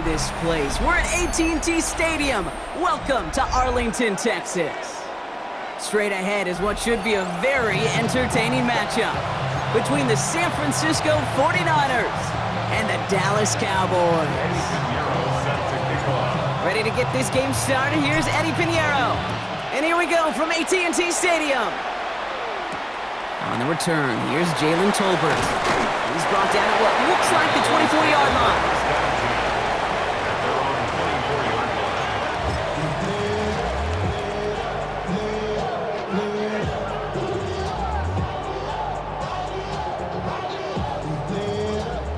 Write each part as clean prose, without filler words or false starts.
this place. We're at AT&T Stadium. Welcome to Arlington, Texas. Straight ahead is what should be a very entertaining matchup between the San Francisco 49ers and the Dallas Cowboys. Ready to get this game started? Here's Eddie Pinheiro. And here we go from AT&T Stadium. On the return, here's Jalen Tolbert. He's brought down at what looks like the 24-yard line.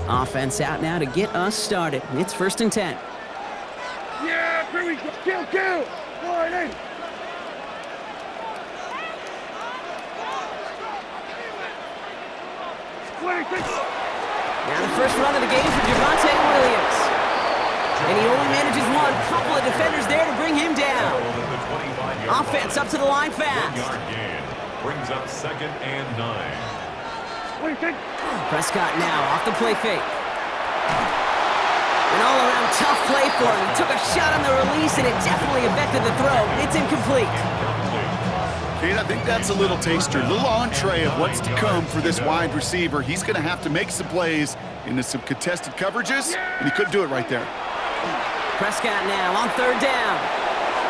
Offense out now to get us started. It's 1st and 10. Yeah, here we go. Kill. Warning. Now the first run of the game for Javonte Williams. And he only manages one. Couple of defenders there to bring him down. Offense up to the line fast. Brings up 2nd and 9. Prescott now off the play fake. An all-around tough play for him. He took a shot on the release, and it definitely affected the throw. It's incomplete. Kate, I think that's a little taster, a little entree of what's to come for this wide receiver. He's going to have to make some plays into some contested coverages, and he couldn't do it right there. Prescott now on 3rd down.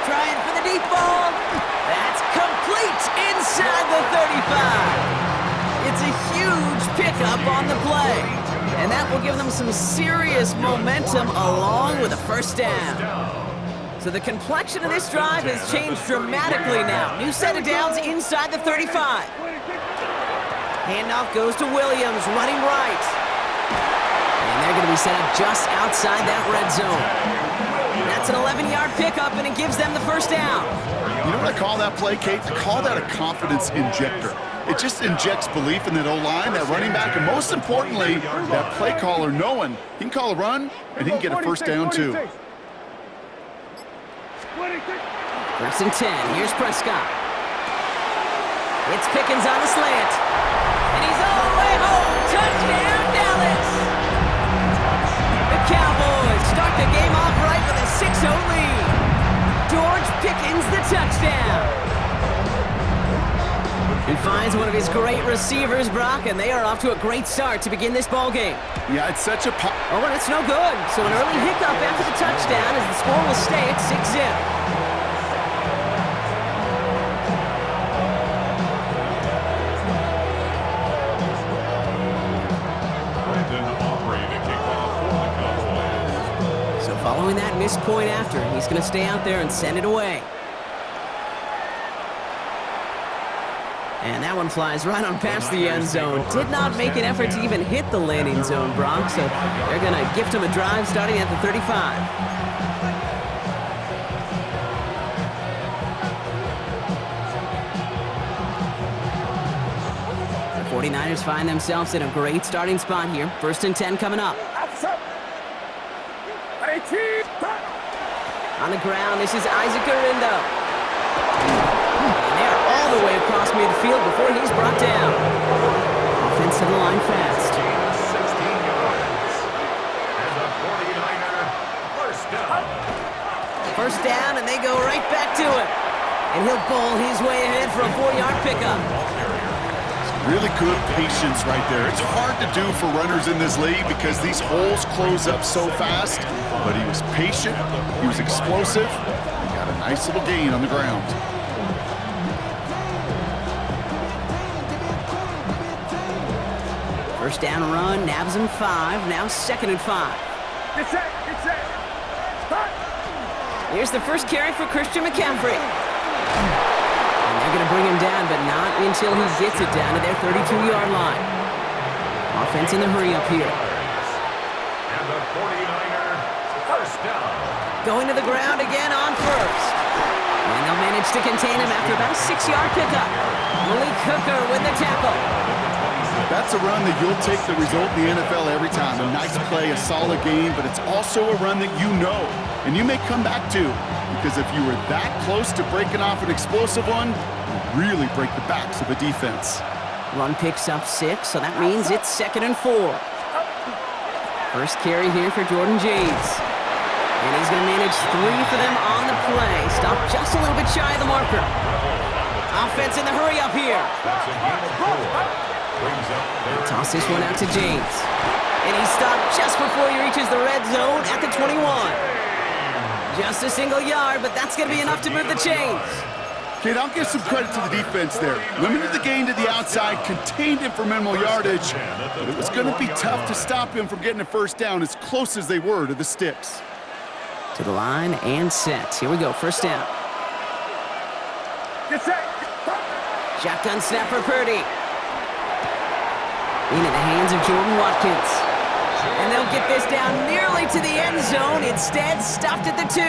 Trying for the deep ball. That's complete inside the 35. It's a huge pickup on the play. And that will give them some serious momentum along with a 1st down. So the complexion of this drive has changed dramatically now. New set of downs inside the 35. Handoff goes to Williams, running right. And they're going to be set up just outside that red zone. That's an 11-yard pickup, and it gives them the 1st down. You know what I call that play, Kate? I call that a confidence injector. It just injects belief in that O-line, that running back, and most importantly, that play caller knowing he can call a run and he can get a 1st down too. 1st and 10. Here's Prescott. It's Pickens on the slant. And he's all the way home. Touchdown, Dallas! The Cowboys start the game off right with a 6-0 lead. George Pickens the touchdown. He finds one of his great receivers, Brock, and they are off to a great start to begin this ball game. Yeah, it's such a oh, and it's no good. So an early hiccup after the touchdown as the score will stay at 6-0. So following that missed point after, he's going to stay out there and send it away. And that one flies right on past the end zone. Did not make an effort to even hit the landing zone, Brock, so they're going to gift him a drive starting at the 35. The 49ers find themselves in a great starting spot here. 1st and 10 coming up. On the ground, this is Isaac Arindo. All the way across midfield before he's brought down. Offense to the line fast. 16 yards. And the 49er 1st down. 1st down, and they go right back to it. And he'll bowl his way ahead for a 4-yard pickup. really good patience right there. It's hard to do for runners in this league because these holes close up so fast, but he was patient, he was explosive, he got a nice little gain on the ground. First down run, nabs him 5, now 2nd and 5. Get set, get set. Start. Here's the first carry for Christian McCaffrey. And they're going to bring him down, but not until he gets it down to their 32-yard line. Offense in the hurry up here. And the 49er first down. Going to the ground again on first. And they'll manage to contain him after about a 6-yard pickup. Malik Hooker with the tackle. That's a run that you'll take the result in the NFL every time. A nice play, a solid game, but it's also a run that you know and you may come back to, because if you were that close to breaking off an explosive one, you really break the backs of a defense. Run picks up 6, so that means it's 2nd and 4. First carry here for Jordan James. yardage, 3 for them on the play. Stopped just a little bit shy of the marker. Offense in the hurry up here. That's a gain of 4. Brings up third. Toss this one out to James. And he stopped just before he reaches the red zone at the 21. Just a single yard, but that's going to be enough to move the chains. Kid, I'll give some credit to the defense there. Limited the gain to the outside, contained him for minimal yardage, but it was going to be tough to stop him from getting a first down as close as they were to the sticks. To the line and set. Here we go, first down. Get set. Shotgun snap for Purdy. Into the hands of Jordan Watkins. And they'll get this down nearly to the end zone. Instead, stopped at the 2.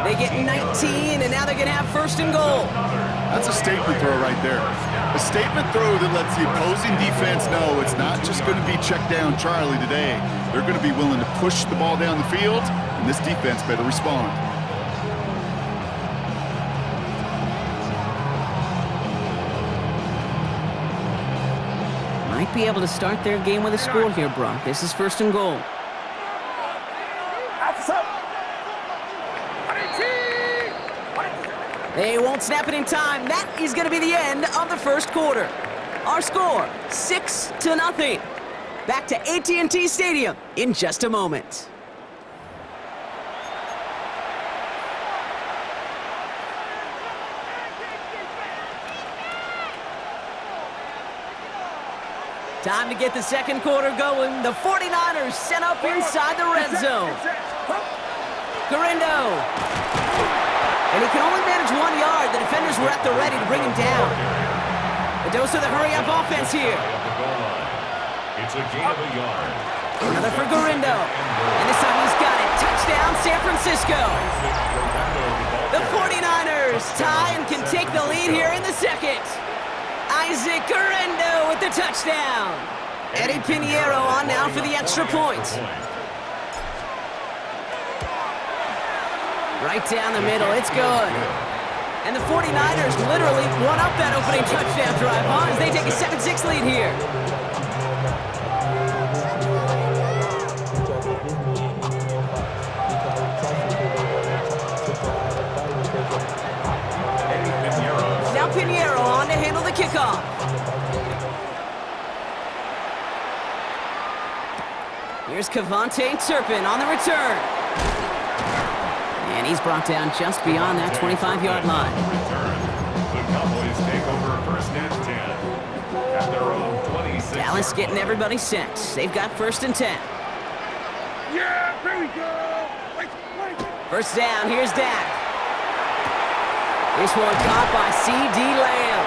They get 19, and now they're going to have first and goal. That's a statement throw right there. A statement throw that lets the opposing defense know it's not just going to be check down Charlie today. They're going to be willing to push the ball down the field, and this defense better respond. Might be able to start their game with a score here, Brock. This is first and goal. They won't snap it in time. That is going to be the end of the first quarter. Our score, 6-0. Back to AT&T Stadium in just a moment. Time to get the second quarter going. The 49ers set up inside the red zone. Garindo. And he can only manage 1 yard. The defenders were at the ready to bring him down. A dose of the hurry-up offense here. It's a gain of a yard. Another for Garindo. And this time he's got it. Touchdown, San Francisco. The 49ers tie and can take the lead here in the second. Isaac Garindo with the touchdown. Eddie Pinheiro on now for the extra point. Right down the middle, it's good. And the 49ers literally won up that opening touchdown drive, huh? As they take a 7-6 lead here. Now Pinheiro on to handle the kickoff. Here's Kevontae Turpin on the return. And he's brought down just beyond that 25-yard line. The Cowboys take over first and 10 at their own 26. Dallas getting everybody set. They've got first and 10. Yeah, there we go. Wait. First down, here's Dak. This one caught by C.D. Lamb.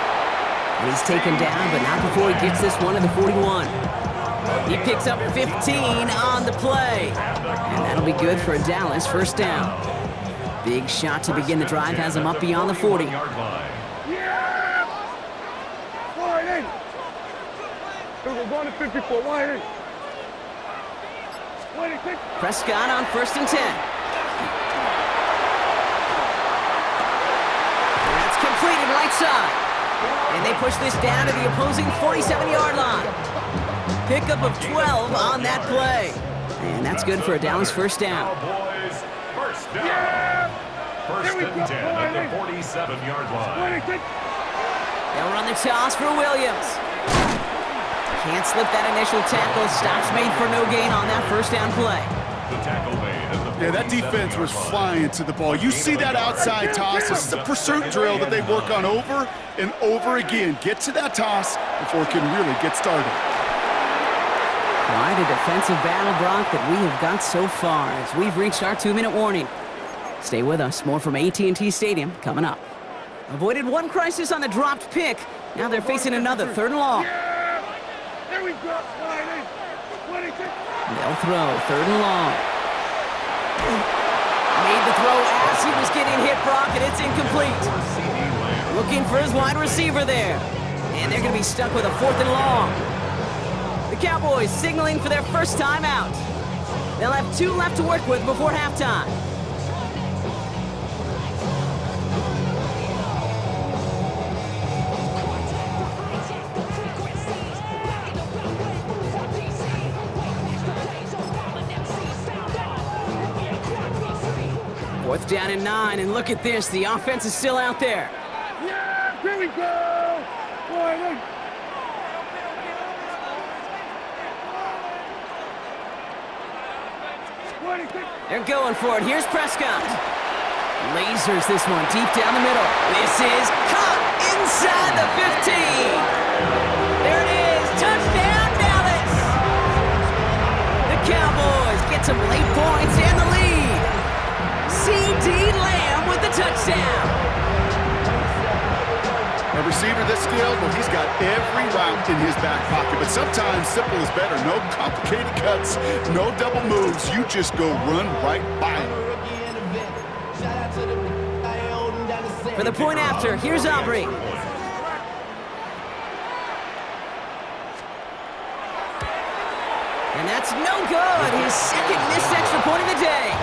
And he's taken down, but not before he gets this one to the 41. He picks up 15 on the play. And that'll be good for a Dallas first down. Big shot to begin the drive has him up beyond the 40. Yeah! Wide in. We're going to 54. Wide in. Wide in, quick. Prescott on first and 10. That's completed right side. And they push this down to the opposing 47-yard line. Pickup of 12 on that play. And that's good for a Dallas first down. Cowboys first down. Yeah! First and 10 at the 47-yard line. Wide in, quick. They'll run the toss for Williams. Can't slip that initial tackle. Stops made for no gain on that first down play. The tackle made at the Yeah, that defense was 47-yard line. flying to the ball. You see that outside toss. This is a pursuit drill that they work on over and over again. Get to that toss before it can really get started. Quite a defensive battle, Brock, that we have got so far as we've reached our 2-minute warning. Stay with us. More from AT&T Stadium coming up. Avoided one crisis on the dropped pick. Now they're facing another third and long. Yeah! There we go. Wide in. Wide in, quick. They'll throw third and long. Made the throw as he was getting hit, Brock, and it's incomplete. Looking for his wide receiver there. And they're going to be stuck with a fourth and long. The Cowboys signaling for their first time out. They'll have 2 left to work with before halftime. 4th down and 9, and look at this. The offense is still out there. Yeah, here we go. Boy, they're going for it. Here's Prescott. Lasers this one deep down the middle. This is caught inside the 15. There it is. Touchdown, Dallas. The Cowboys get some late points and the lead. C.D. Lamb with the touchdown. A receiver this skilled, well, he's got every route in his back pocket, but sometimes simple is better. No complicated cuts, no double moves. You just go run right by him. For the point after, here's Aubrey. And that's no good. His second missed extra point of the day.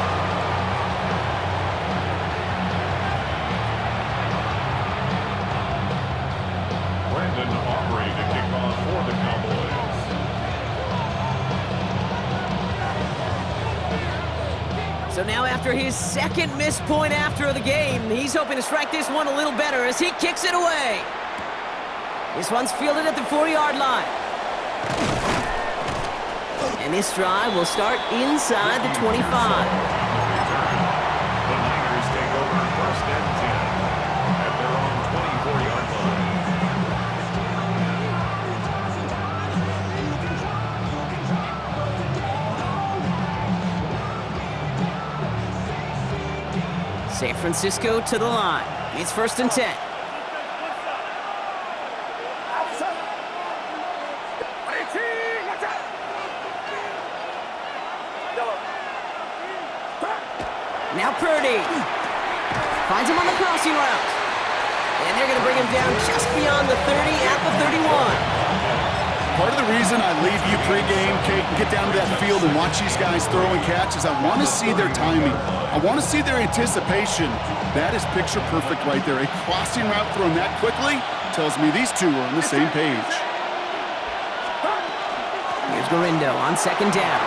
Aubrey to kick off for the Cowboys. So now after his second missed point after the game, he's hoping to strike this one a little better as he kicks it away. This one's fielded at the 40-yard line. And this drive will start inside the 25. The Niners take over 1st and 10 at their own 24-yard line. San Francisco to the line. It's 1st and 10. Now Purdy finds him on the crossing route. And they're going to bring him down just beyond the 30 at the 31. Part of the reason I leave you pregame, Kate, and get down to that field and watch these guys throw and catch is I want to see their timing. I want to see their anticipation. That is picture perfect right there. A crossing route thrown that quickly tells me these two are on the same page. Here's Garindo on 2nd down.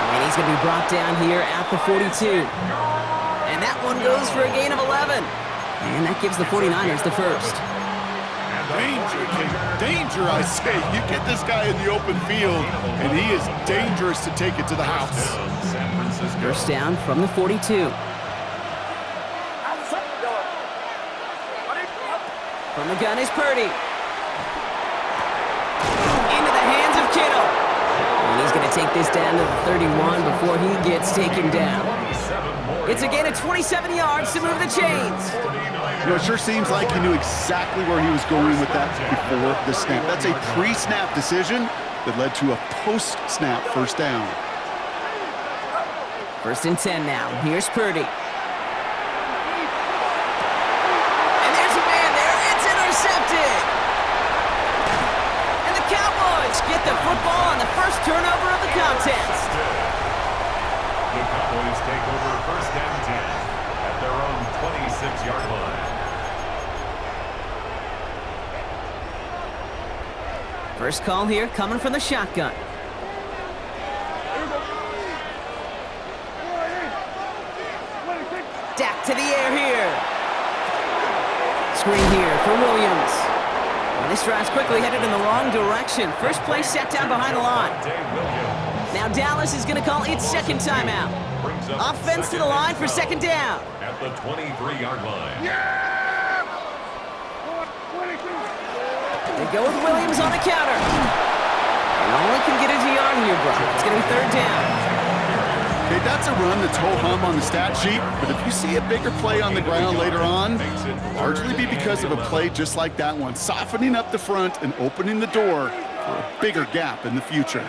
And he's going to be brought down here at the 42. And that one goes for a gain of 11. And that gives the 49ers the first. Danger, Kate. Danger, I say. You get this guy in the open field, and he is dangerous to take it to the house. First down from the 42. From the gun is Purdy. Into the hands of Kittle. And he's going to take this down to the 31 before he gets taken down. It's a gain of 27 yards to move the chains. You know, it sure seems like he knew exactly where he was going with that before the snap. That's a pre-snap decision that led to a post-snap first down. 1st and 10 now. Here's Purdy. And there's a man there. It's intercepted. And the Cowboys get the football on the first turnover of the contest. The Cowboys take over 1st and 10 at their own 26-yard line. First call here coming from the shotgun. Dak to the air here. Screen here for Williams. And this drive's quickly headed in the wrong direction. First play set down behind the line. Now Dallas is going to call its second timeout. Offense to the line for 2nd down. At the 23-yard line. They go with Williams on the counter. And only can get a yard here, Brock. It's going to be 3rd down. Okay, that's a run that's ho-hum on the stat sheet, but if you see a bigger play on the ground later on, largely be because of a play just like that one, softening up the front and opening the door for a bigger gap in the future.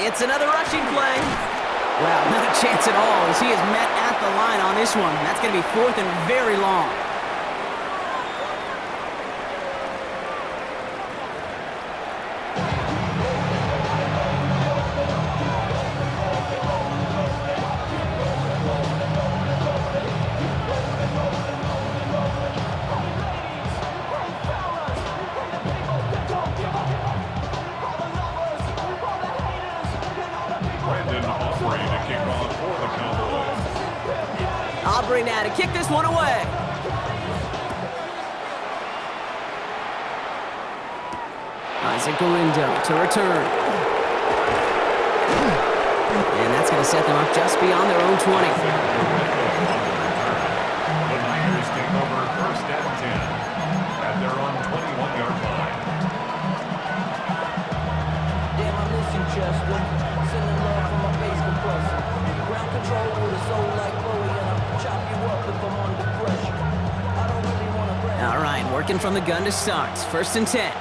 It's another rushing play. Well, not a chance at all as he is met at the line on this one. That's going to be 4th and very long. kickoff for the Cowboys. Aubrey now to kick this one away. Isaac Galindo to return. And that's going to set them up just beyond their own 20. The Niners take over first and 10 at their own 21-yard line. Damn, I miss you, Chester. Sending love from my face compressor. Ground control with a soul like Chloe, and I'll chop you up if I'm under pressure. I don't really want to brag. All right, working from the gun to start. First and 10.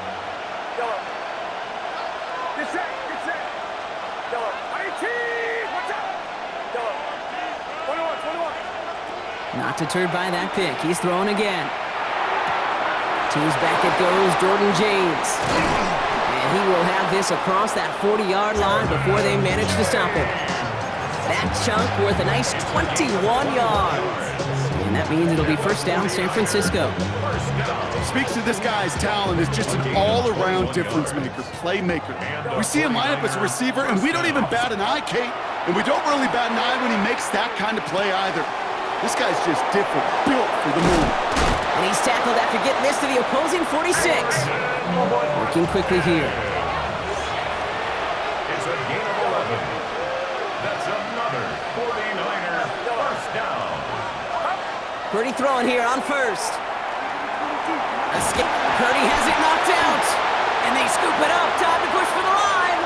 Get set. Go. IT. Watch out. Go. 21. Not deterred by that pick. He's throwing again. Two's back it goes, Jordan James. And he will have this across that 40-yard line before they manage to stop him. That chunk worth a nice 21 yards. And that means it'll be first down San Francisco. Speaks to this guy's talent as just an all-around difference maker, playmaker. We see him line up as a receiver, and we don't even bat an eye, Kate. And we don't really bat an eye when he makes that kind of play either. This guy's just different, built for the moment. And he's tackled after getting this to the opposing 46. Working quickly here. It's a gain of 11. That's another 49er first down. Purdy throwing here on first. Escape. Purdy has it knocked out. And they scoop it up. Time to push for the line.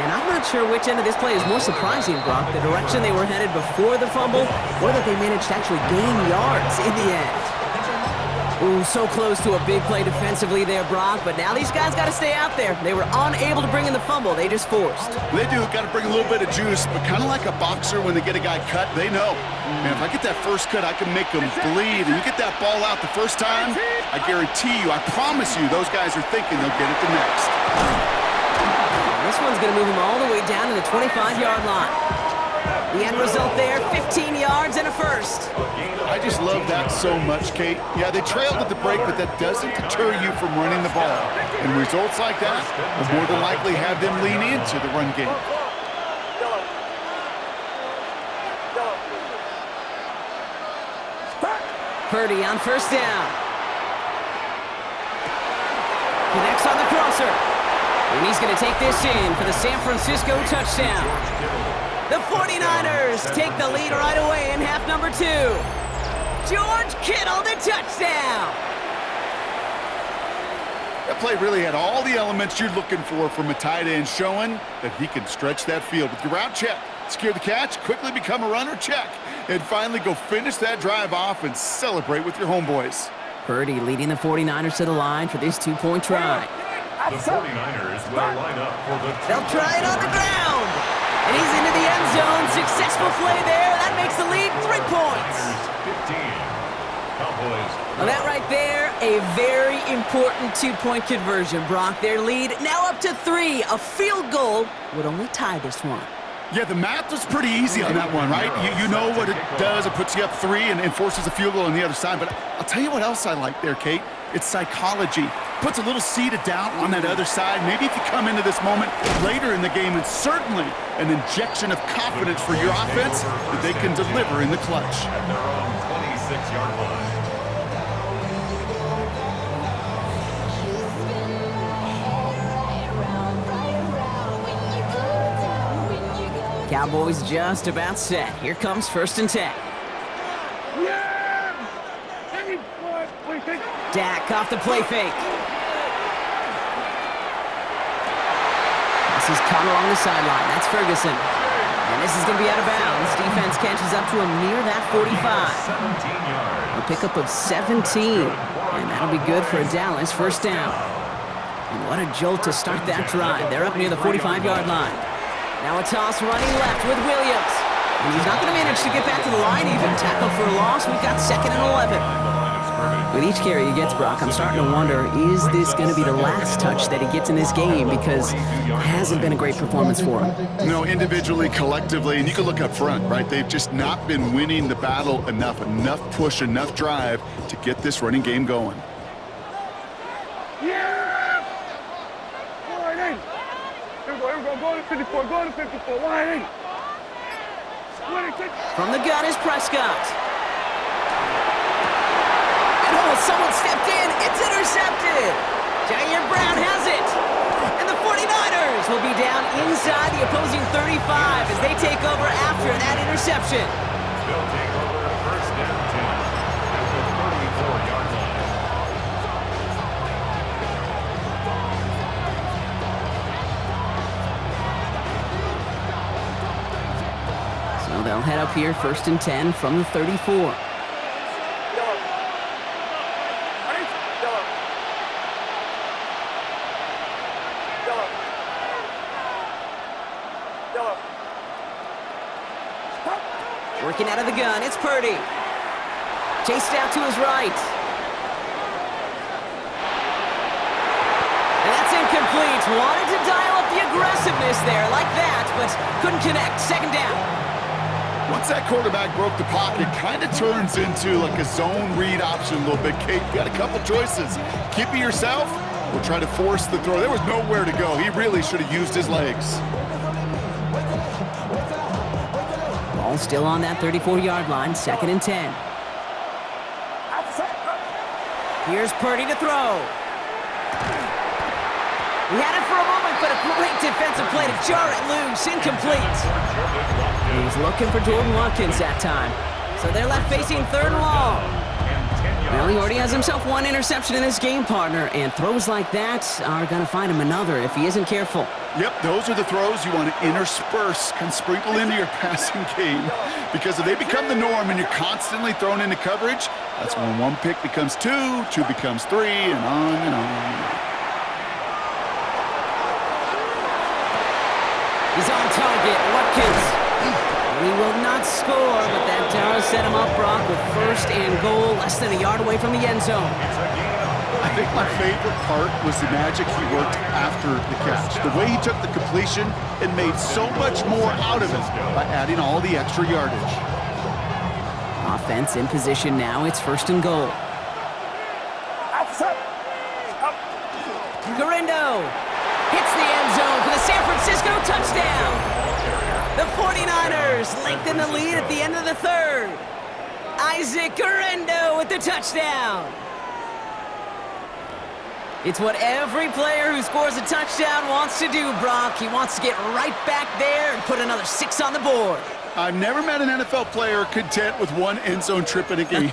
And I'm not sure which end of this play is more surprising, Brock. The direction they were headed before the fumble, or that they managed to actually gain yards in the end. Ooh, so close to a big play defensively there, Brock. But now these guys got to stay out there. They were unable to bring in the fumble. They just forced. They do. Got to bring a little bit of juice, but kind of like a boxer when they get a guy cut, they know. Man, if I get that first cut, I can make them bleed. And you get that ball out the first time, I guarantee you, I promise you, those guys are thinking they'll get it the next. This one's going to move him all the way down to the 25-yard line. The end result there, 15 yards and a first. I just love that so much, Kate. Yeah, they trailed at the break, but that doesn't deter you from running the ball. And results like that will more than likely have them lean into the run game. Purdy on first down. Connects on the crosser. And he's going to take this in for the San Francisco touchdown. The 49ers take the lead right away in half number 2. George Kittle, the touchdown. That play really had all the elements you're looking for from a tight end, showing that he can stretch that field with your route check, secure the catch, quickly become a runner check, and finally go finish that drive off and celebrate with your homeboys. Purdy leading the 49ers to the line for this 2-point try. The 49ers will line up for the They'll try it on the ground. And he's into the end zone. Successful play there. That makes the lead 3 points. 15. Cowboys. Well, that right there, a very important 2-point conversion, Brock. Their lead now up to 3. A field goal would only tie this one. Yeah, the math was pretty easy on that one, right? You know what it does. It puts you up 3 and forces a field goal on the other side. But I'll tell you what else I like there, Kate. It's psychology. Puts a little seed of doubt on that other side. Maybe if you come into this moment later in the game, it's certainly an injection of confidence for your offense that they can deliver in the clutch. At their own 26-yard line. Cowboys just about set. Here comes first and 10. Dak off the play fake. This is caught along the sideline. That's Ferguson. And this is going to be out of bounds. Defense catches up to him near that 45. 17 yards. A pickup of 17. And that'll be good for a Dallas first down. And what a jolt to start that drive. They're up near the 45-yard line. Now a toss running left with Williams. And he's not going to manage to get back to the line even. Tackle for a loss. We've got 2nd and 11. With each carry he gets, Brock, I'm starting to wonder, is this going to be the last touch that he gets in this game? Because it hasn't been a great performance for him. No, individually, collectively, and you can look up front, right? They've just not been winning the battle enough push, enough drive to get this running game going. Yeah! All right, here we go, to 54, go to 54, wide in. From the gun is Prescott. And oh, someone stepped in. It's intercepted. Jair Brown has it. And the 49ers will be down inside the opposing 35 as they take over after that interception. They'll take over first down 10 at the 34-yard line. So they'll head up here first and 10 from the 34. Working out of the gun, it's Purdy. Chased out to his right. And that's incomplete. Wanted to dial up the aggressiveness there like that, but couldn't connect. Second down. Once that quarterback broke the pocket, kind of turns into like a zone read option a little bit. Kate, you got a couple choices. Keep it yourself or try to force the throw. There was nowhere to go. He really should have used his legs. Ball still on that 34-yard line, second and 10. Here's Purdy to throw. He had it for a moment, but a great defensive play to jar it loose. Incomplete. He's looking for Jordan Watkins that time. So they're left facing third and long. Well, he already has himself one interception in this game, partner, and throws like that are going to find him another if he isn't careful. Yep, those are the throws you want to intersperse, can sprinkle into your passing game. Because if they become the norm and you're constantly thrown into coverage, that's when one pick becomes two, two becomes three, and on and on and on. He's on target, Watkins. He will not score, but that does set him up, Brock, with first and goal, less than a yard away from the end zone. I think my favorite part was the magic he worked after the catch. The way he took the completion and made so much more out of it by adding all the extra yardage. Offense in position now. It's first and goal. Garindo hits the end zone for the San Francisco touchdown. The 49ers lengthen the lead at the end of the third. Isaac Garindo with the touchdown. It's what every player who scores a touchdown wants to do, Brock. He wants to get right back there and put another 6 on the board. I've never met an NFL player content with one end zone trip in a game.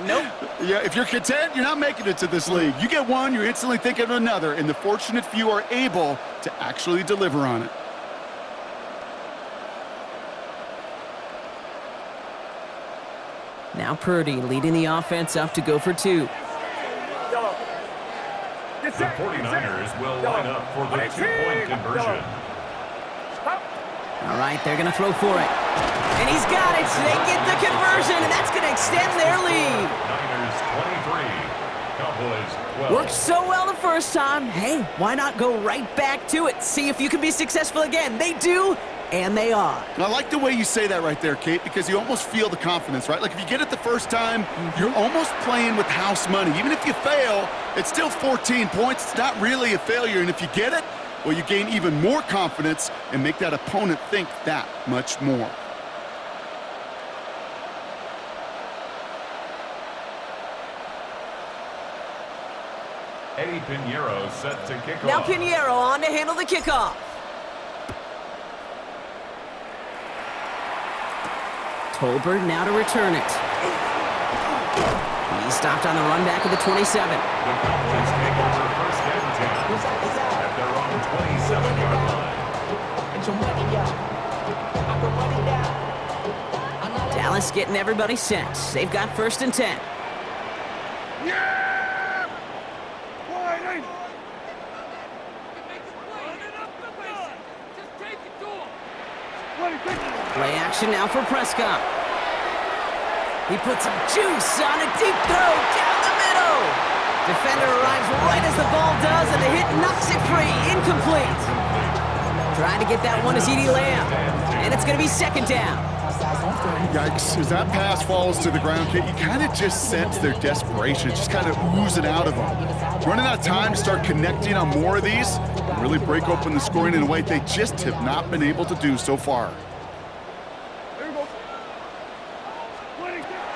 Nope. Yeah, if you're content, you're not making it to this league. You get one, you're instantly thinking of another, and the fortunate few are able to actually deliver on it. Now Purdy leading the offense up to go for 2. The 49ers will line up for the 2-point conversion. All right, they're going to throw for it. And he's got it. They get the conversion, and that's going to extend their lead. Niners 23, Cowboys 12. Worked so well the first time. Hey, why not go right back to it? See if you can be successful again. They do, and they are. And I like the way you say that right there, Kate, because you almost feel the confidence, right? Like if you get it the first time, you're almost playing with house money. Even if you fail, it's still 14 points. It's not really a failure. And if you get it, well, you gain even more confidence and make that opponent think that much more. Eddie Pinheiro set to kick Now off. Pinheiro on to handle the kickoff. Tolbert now to return it. He stopped on the run back of the 27. The Cowboys take over first down 10 at their own 27-yard line. Dallas getting everybody set. They've got first and 10. Yeah! Wide in. Play action now for Prescott. He puts some juice on a deep throw down the middle. Defender arrives right as the ball does, and the hit knocks it free. Incomplete. Trying to get that one to CeeDee Lamb. And it's going to be second down. Yikes, as that pass falls to the ground, Kate, you kind of just sense their desperation, just kind of oozing out of them. Running out of time to start connecting on more of these, really break open the scoring in a way they just have not been able to do so far.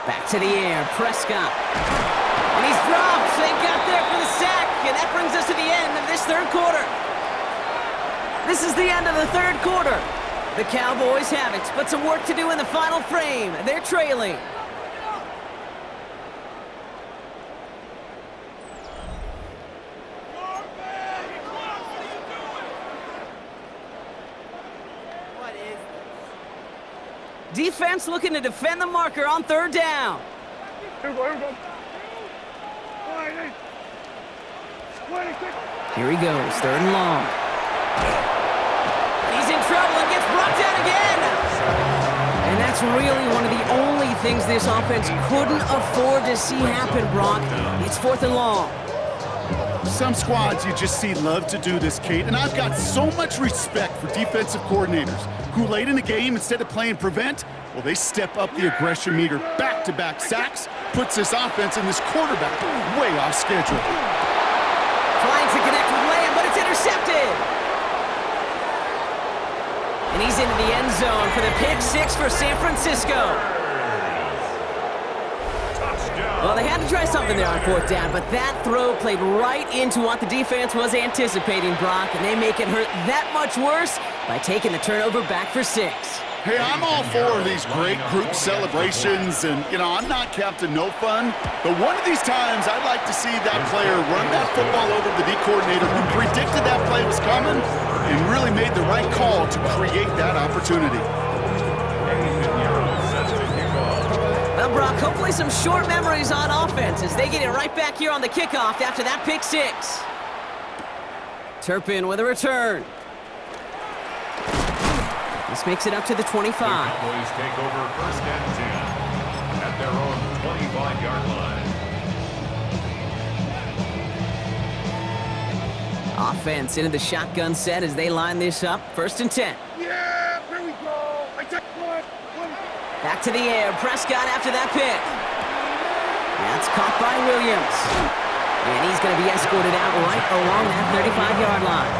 Back to the air, Prescott. And he's dropped. They got there for the sack. And that brings us to the end of this third quarter. This is the end of the third quarter. The Cowboys have it, but some work to do in the final frame. They're trailing. Defense looking to defend the marker on third down. Here he goes, third and long. He's in trouble and gets brought down again. And that's really one of the only things this offense couldn't afford to see happen, Brock. It's fourth and long. Some squads you just see love to do this, Kate, and I've got so much respect for defensive coordinators who late in the game, instead of playing prevent, well, they step up the aggression meter. Back-to-back sacks puts this offense and this quarterback way off schedule. Trying to connect with Lamb, but it's intercepted. And he's into the end zone for the pick six for San Francisco. Well, they had to try something there on fourth down, but that throw played right into what the defense was anticipating, Brock, and they make it hurt that much worse by taking the turnover back for 6. Hey, I'm all for these great group celebrations, and, you know, I'm not Captain No Fun, but one of these times I'd like to see that player run that football over to the D coordinator who predicted that play was coming and really made the right call to create that opportunity. Well, Brock, hopefully some short memories on offense as they get it right back here on the kickoff after that pick six. Turpin with a return. This makes it up to the 25. The Cowboys take over first and 10 at their own 25-yard line. Offense into the shotgun set as they line this up. First and 10. Yeah, here we go. I take one. Back to the air. Prescott after that pick. That's caught by Williams. And he's going to be escorted out right along that 35-yard line.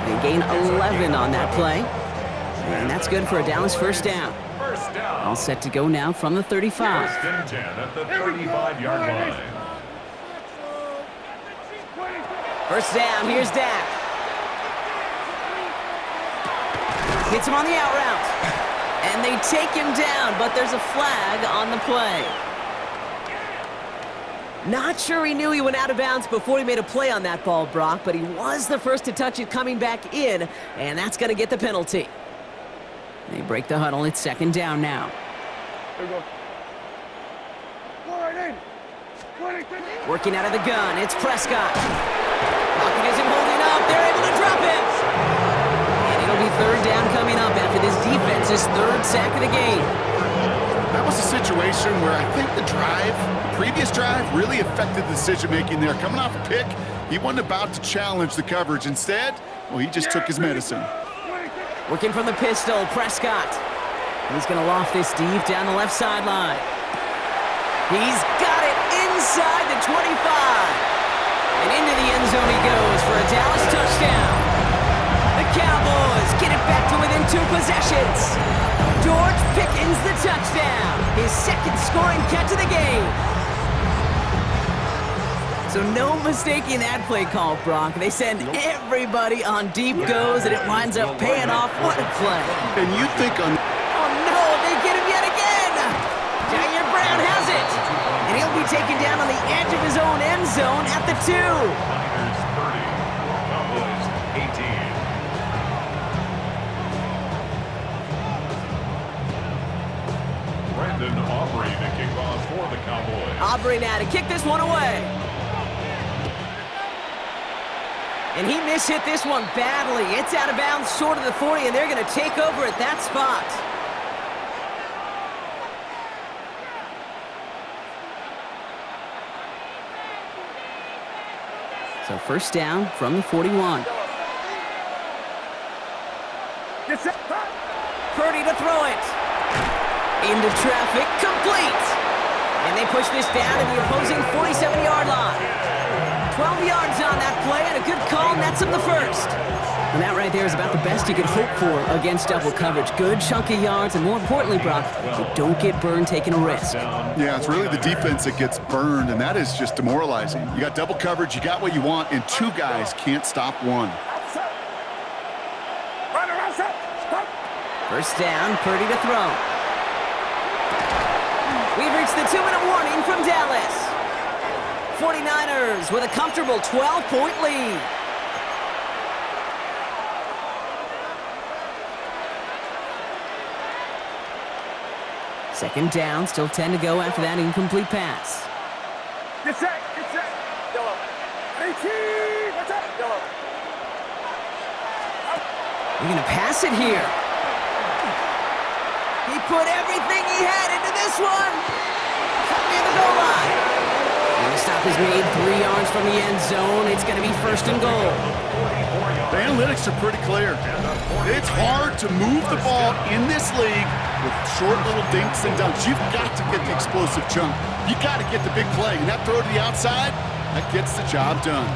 They gain 11 on that play. And that's good for a Dallas first down. First down. All set to go now from the 35. First and 10 at the 35-yard line. First down, here's Dak. Hits him on the out route. And they take him down, but there's a flag on the play. Not sure he knew he went out of bounds before he made a play on that ball, Brock, but he was the first to touch it coming back in, and that's going to get the penalty. They break the huddle. It's second down now. There we go. Working out of the gun, it's Prescott. Pocket isn't holding up. They're able to drop it. And it'll be third down coming up after this defense's third sack of the game. That was a situation where I think the previous drive, really affected the decision-making there. Coming off a pick, he wasn't about to challenge the coverage. Instead, well, he just took his medicine. Working from the pistol, Prescott. He's going to loft this deep down the left sideline. He's got it inside the 25. And into the end zone he goes for a Dallas touchdown. The Cowboys get it back to within 2 possessions. George Pickens the touchdown. His second scoring catch of the game. So no mistaking that play call, Brock. They send everybody on deep goes, and it winds up paying off. What a play. And you think on... Oh, no, they get him yet again. Jair Brown has it. And he'll be taken down on the edge of his own end zone at the 2. Niners 30, Cowboys 18. Brandon Aubrey to kick off for the Cowboys. Aubrey now to kick this one away. And he mishit this one badly. It's out of bounds short of the 40, and they're going to take over at that spot. So first down from the 41. Purdy to throw it. Into traffic, complete. And they push this down to the opposing 47-yard line. 12 yards on that play, and a good call nets him the first. And that right there is about the best you could hope for against double coverage. Good chunk of yards, and more importantly, Brock, you don't get burned taking a risk. Yeah, it's really the defense that gets burned, and that is just demoralizing. You got double coverage, you got what you want, and two guys can't stop one. First down, Purdy to throw. We've reached the 2-minute warning from Dallas. 49ers with a comfortable 12-point lead. Second down, still 10 to go after that incomplete pass. Get set, yellow. 18, what's up, yellow. You're going to pass it here. He put everything he had into this one. Cut near the goal line. And the stop is made 3 yards from the end zone. It's going to be first and goal. The analytics are pretty clear. It's hard to move the ball in this league with short little dinks and dunks. You've got to get the explosive chunk. You got to get the big play. And that throw to the outside, that gets the job done.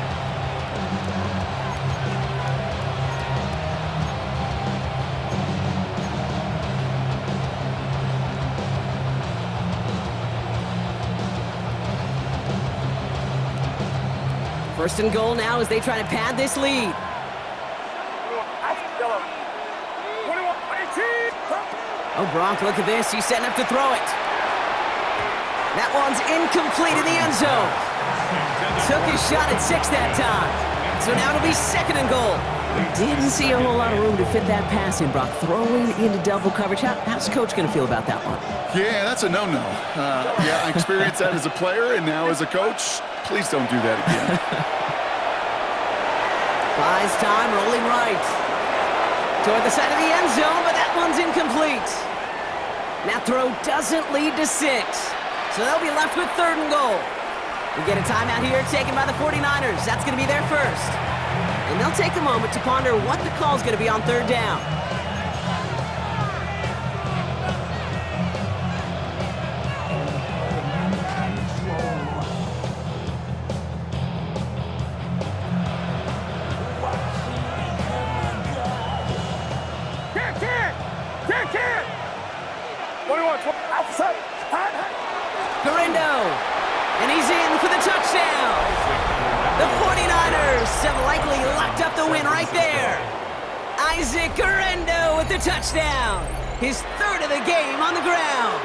First and goal now as they try to pad this lead. Oh, Brock, look at this. He's setting up to throw it. That one's incomplete in the end zone. Took his shot at 6 that time. So now it'll be second and goal. Didn't see a whole lot of room to fit that pass in, Brock. Throwing into double coverage. How's Coach going to feel about that one? Yeah, that's a no-no. Yeah, I experienced that as a player, and now as a coach, please don't do that again. Buys time, rolling right. Toward the side of the end zone, but that one's incomplete. That throw doesn't lead to 6. So they'll be left with third and goal. We get a timeout here taken by the 49ers. That's going to be their first. And they'll take a moment to ponder what the call's going to be on third down. And he's in for the touchdown. The 49ers have likely locked up the win right there. Isaac Guerrero with the touchdown. His third of the game on the ground.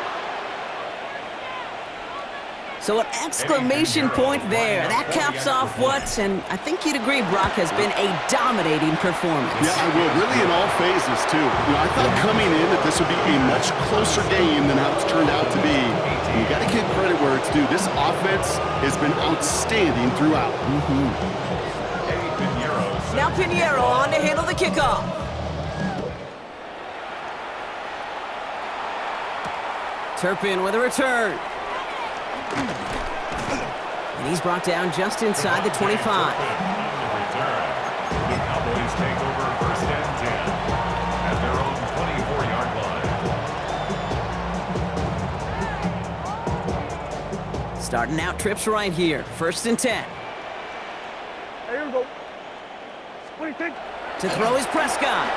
So an exclamation point there. That caps off what, and I think you'd agree, Brock, has been a dominating performance. Yeah, I will. Really in all phases, too. I thought coming in that this would be a much closer game than how it's turned out to be. And you got to give credit where it's due. This offense has been outstanding throughout. Now Pinheiro on to handle the kickoff. Turpin with a return. And he's brought down just inside the 25. The Cowboys take over first and 10 at their own 24-yard line. Starting out trips right here. First and 10. Here we go. What do you think? To throw is Prescott.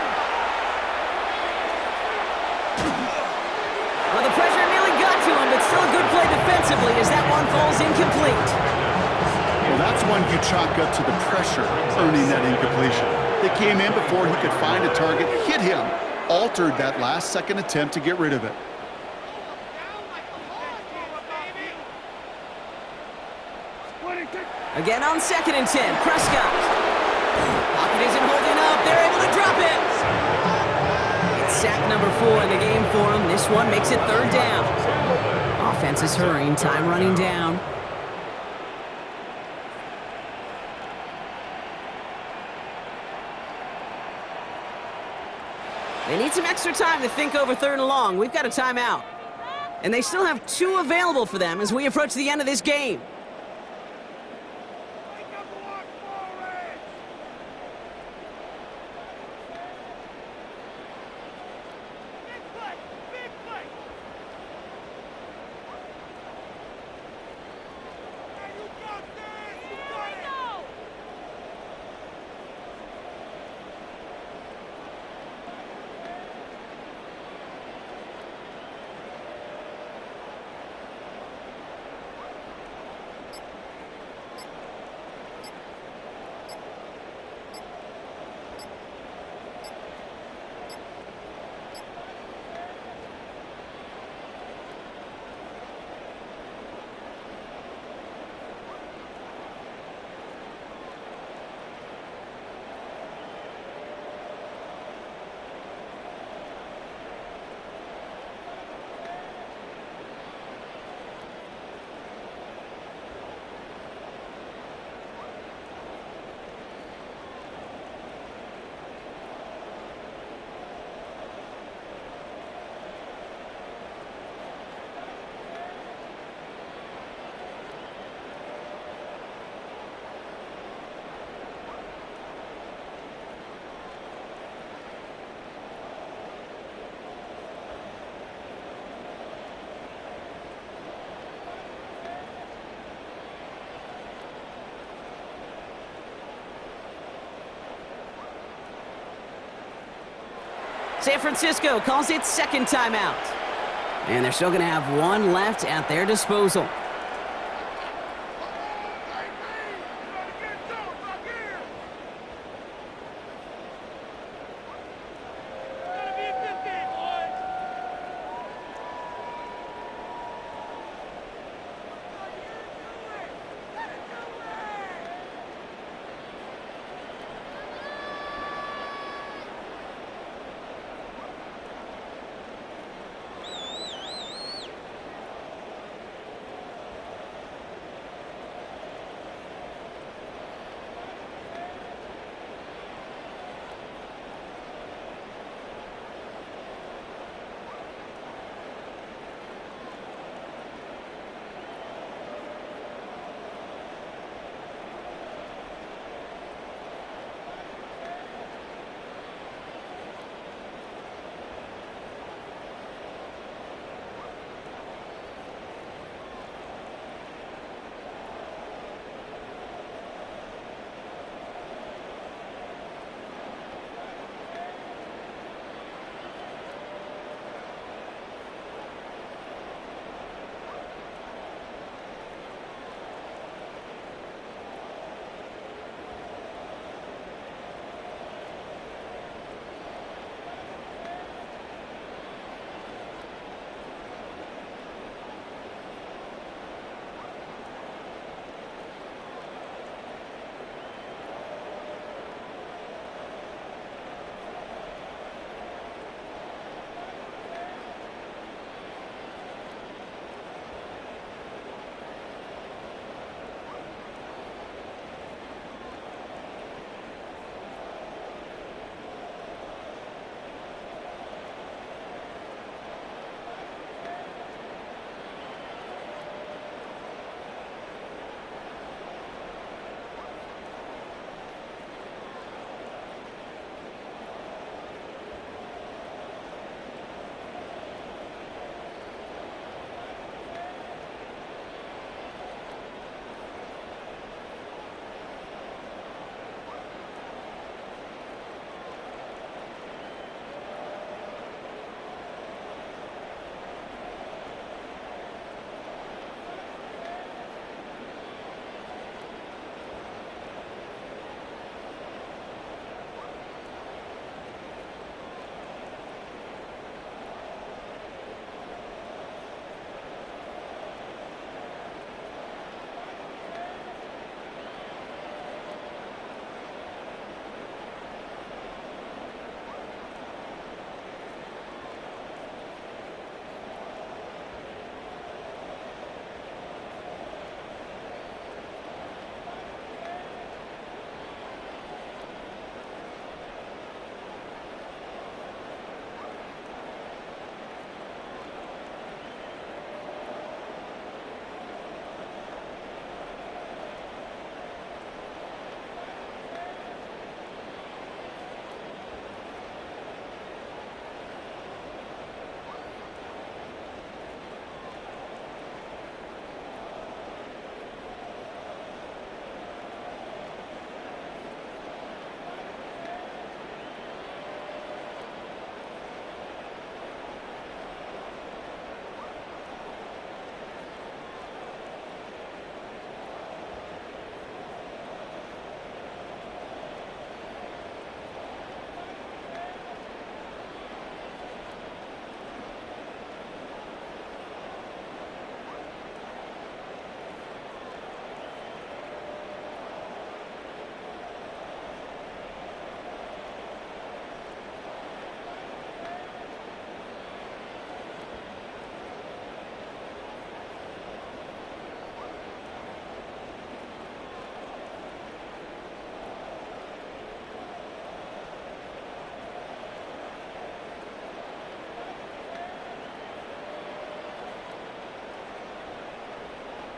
Well, the pressure nearly got to him, but still a good play defensively as that one falls incomplete. Well, that's one you chalk up to the pressure earning that incompletion. They came in before he could find a target, hit him, altered that last-second attempt to get rid of it. Again on second and 10, Prescott. Pocket isn't holding up. They're able to drop it. It's sack number 4 in the game for him. This one makes it third down. Offense is hurrying, time running down. They need some extra time to think over third and long. We've got a timeout. And they still have 2 available for them as we approach the end of this game. San Francisco calls its second timeout. And they're still going to have one left at their disposal.